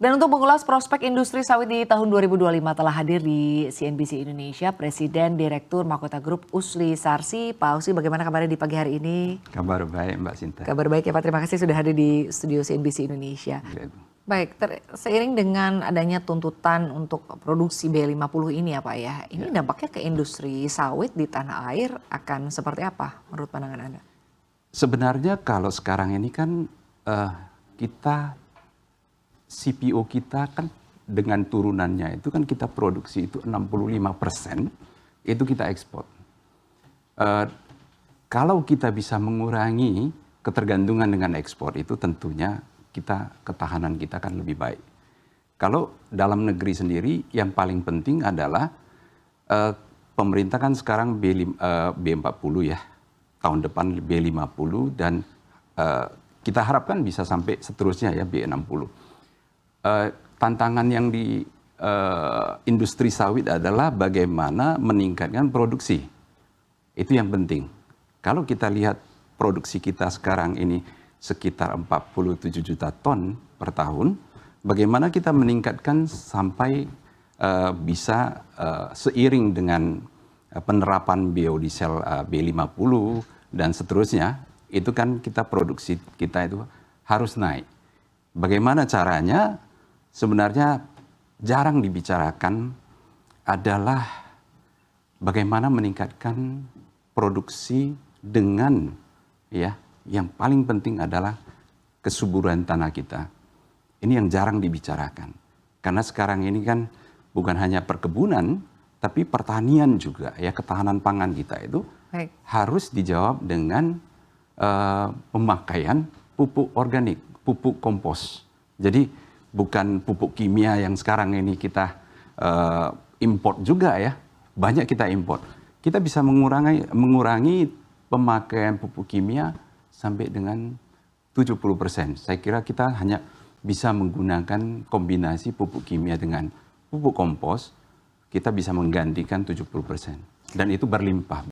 Dan untuk mengulas prospek industri sawit di tahun 2025 telah hadir di CNBC Indonesia Presiden Direktur Mahkota Group Usli Sarsi. Pak Usli, bagaimana kabarnya di pagi hari ini? Kabar baik Mbak Sinta. Kabar baik ya Pak, terima kasih sudah hadir di studio CNBC Indonesia. Baik, seiring dengan adanya tuntutan untuk produksi B50 ini ya Pak ya, ini dampaknya ke industri sawit di tanah air akan seperti apa menurut pandangan Anda? Sebenarnya kalau sekarang ini kan CPO kita kan dengan turunannya itu kan kita produksi itu 65% itu kita ekspor. Kalau kita bisa mengurangi ketergantungan dengan ekspor itu tentunya ketahanan kita kan lebih baik. Kalau dalam negeri sendiri yang paling penting adalah pemerintah kan sekarang B40 ya, tahun depan B50 dan kita harapkan bisa sampai seterusnya ya B60. Tantangan yang di industri sawit adalah bagaimana meningkatkan produksi. Itu yang penting. Kalau kita lihat produksi kita sekarang ini sekitar 47 juta ton per tahun, bagaimana kita meningkatkan sampai bisa seiring dengan penerapan biodiesel B50 dan seterusnya, itu kan produksi kita itu harus naik. Bagaimana caranya? Sebenarnya jarang dibicarakan adalah bagaimana meningkatkan produksi dengan yang paling penting adalah kesuburan tanah kita. Ini yang jarang dibicarakan. Karena sekarang ini kan bukan hanya perkebunan, tapi pertanian juga ya, ketahanan pangan kita itu harus dijawab dengan pemakaian pupuk organik, pupuk kompos. Jadi bukan pupuk kimia yang sekarang ini kita import juga ya, banyak kita import. Kita bisa mengurangi pemakaian pupuk kimia sampai dengan 70%. Saya kira kita hanya bisa menggunakan kombinasi pupuk kimia dengan pupuk kompos, kita bisa menggantikan 70%. Dan itu berlimpah.